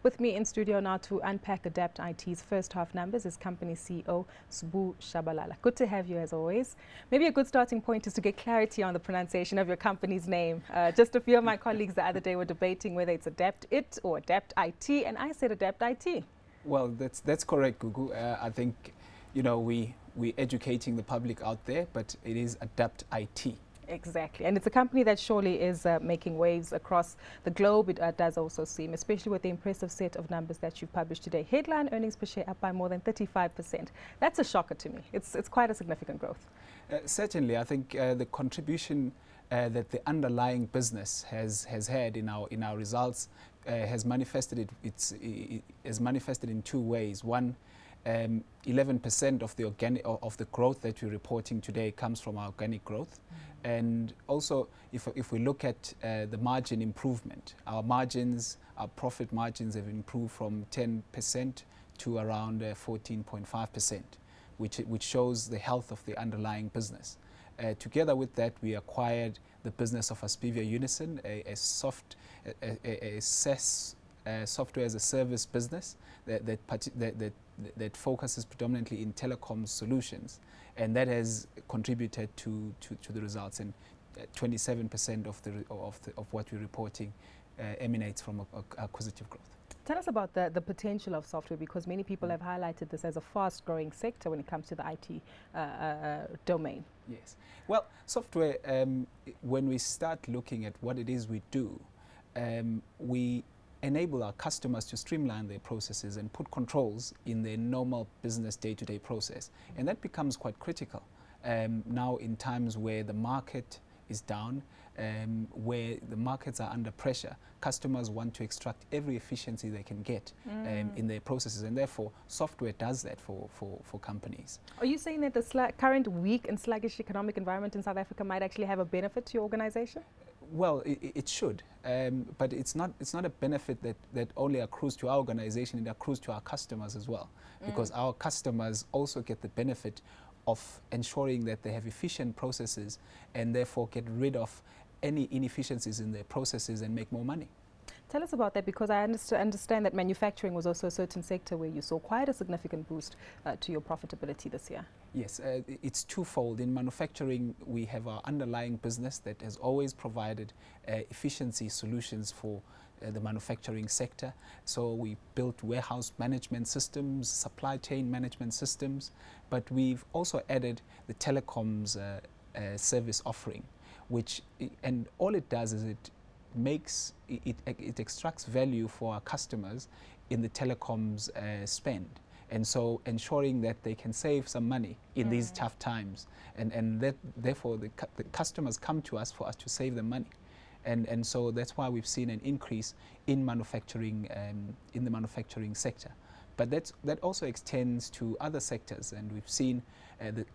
With me in studio now to unpack Adapt IT's first half numbers is company CEO Sbu Shabalala. Good to have you as always. Maybe a good starting point is to get clarity on the pronunciation of your company's name. Just a few of my colleagues the other day were debating whether it's Adapt It or Adapt IT, and I said Adapt IT. Well, that's correct, Gugu. I think, we're educating the public out there, but it is Adapt IT. Exactly, and it's a company that surely is making waves across the globe. It does also seem, especially with the impressive set of numbers that you've published today. Headline earnings per share up by more than 35%. That's a shocker to me. It's quite a significant growth. Certainly, I think the contribution that the underlying business has had in our results has manifested in two ways. One, 11% of the growth that we're reporting today comes from our organic growth, and also if we look at the margin improvement, our profit margins have improved from 10% to around 14.5%, which shows the health of the underlying business. Together with that, we acquired the business of Sbu Unison, a SaaS software as a service business that focuses predominantly in telecom solutions, and that has contributed to the results. And 27% of what we're reporting emanates from acquisitive growth. Tell us about the potential of software, because many people have highlighted this as a fast-growing sector when it comes to the IT domain. Yes. Well, software, when we start looking at what it is we do, we enable our customers to streamline their processes and put controls in their normal business day-to-day process. And that becomes quite critical now in times where the market is down, where the markets are under pressure. Customers want to extract every efficiency they can get in their processes, and therefore software does that for companies. Are you saying that the current weak and sluggish economic environment in South Africa might actually have a benefit to your organization? Well, it should, but it's not a benefit that only accrues to our organization. It accrues to our customers as well, because our customers also get the benefit of ensuring that they have efficient processes and therefore get rid of any inefficiencies in their processes and make more money. Tell us about that, because I understand that manufacturing was also a certain sector where you saw quite a significant boost to your profitability this year. Yes, it's twofold. In manufacturing, we have our underlying business that has always provided efficiency solutions for the manufacturing sector. So we built warehouse management systems, supply chain management systems, but we've also added the telecoms service offering, and all it does is it extracts value for our customers in the telecoms spend, and so ensuring that they can save some money in these tough times, and that therefore the customers come to us for us to save them money, and so that's why we've seen an increase in manufacturing in the manufacturing sector. But that also extends to other sectors, and we've seen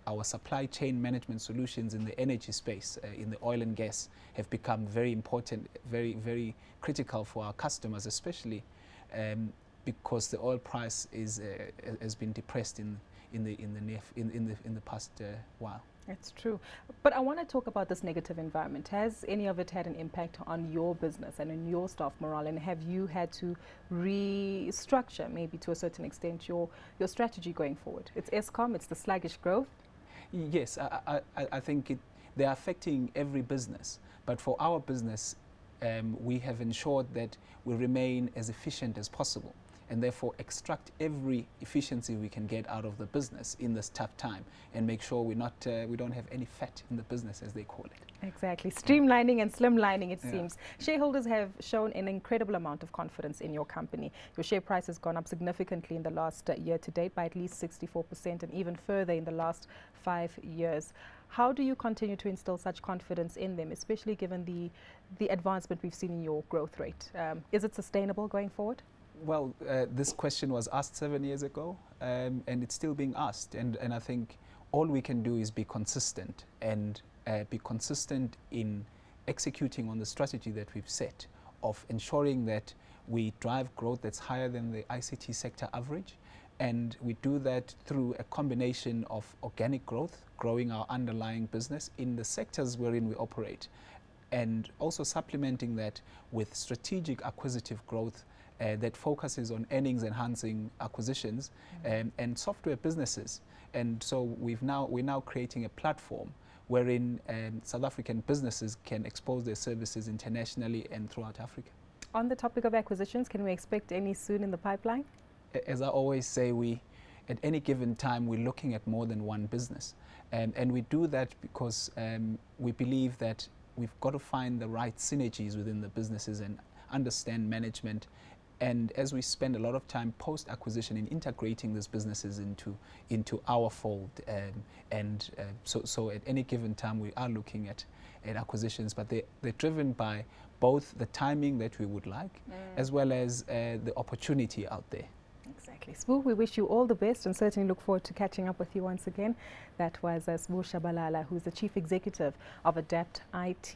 our supply chain management solutions in the energy space, in the oil and gas, have become very important, very, very critical for our customers, especially because the oil price has been depressed in the past while. That's true. But I want to talk about this negative environment. Has any of it had an impact on your business and on your staff morale? And have you had to restructure, maybe to a certain extent, your strategy going forward? It's Eskom, it's the sluggish growth. Yes, I think they're affecting every business. But for our business, we have ensured that we remain as efficient as possible, and therefore extract every efficiency we can get out of the business in this tough time, and make sure we don't have any fat in the business, as they call it. Exactly. Streamlining and slimlining, it seems. Shareholders have shown an incredible amount of confidence in your company. Your share price has gone up significantly in the last year to date by at least 64%, and even further in the last 5 years. How do you continue to instill such confidence in them, especially given the advancement we've seen in your growth rate? Is it sustainable going forward? Well, this question was asked 7 years ago, and it's still being asked. And I think all we can do is be consistent, and be consistent in executing on the strategy that we've set of ensuring that we drive growth that's higher than the ICT sector average. And we do that through a combination of organic growth, growing our underlying business in the sectors wherein we operate, and also supplementing that with strategic acquisitive growth that focuses on earnings-enhancing acquisitions and software businesses. And so we're now creating a platform wherein South African businesses can expose their services internationally and throughout Africa. On the topic of acquisitions, can we expect any soon in the pipeline? As I always say, at any given time, we're looking at more than one business. And we do that because we believe that we've got to find the right synergies within the businesses and understand management. And as we spend a lot of time post-acquisition in integrating these businesses into our fold, so at any given time we are looking at acquisitions, but they're driven by both the timing that we would like as well as the opportunity out there. Exactly. Sbu, we wish you all the best and certainly look forward to catching up with you once again. That was Sbu Shabalala, who's the Chief Executive of Adapt IT.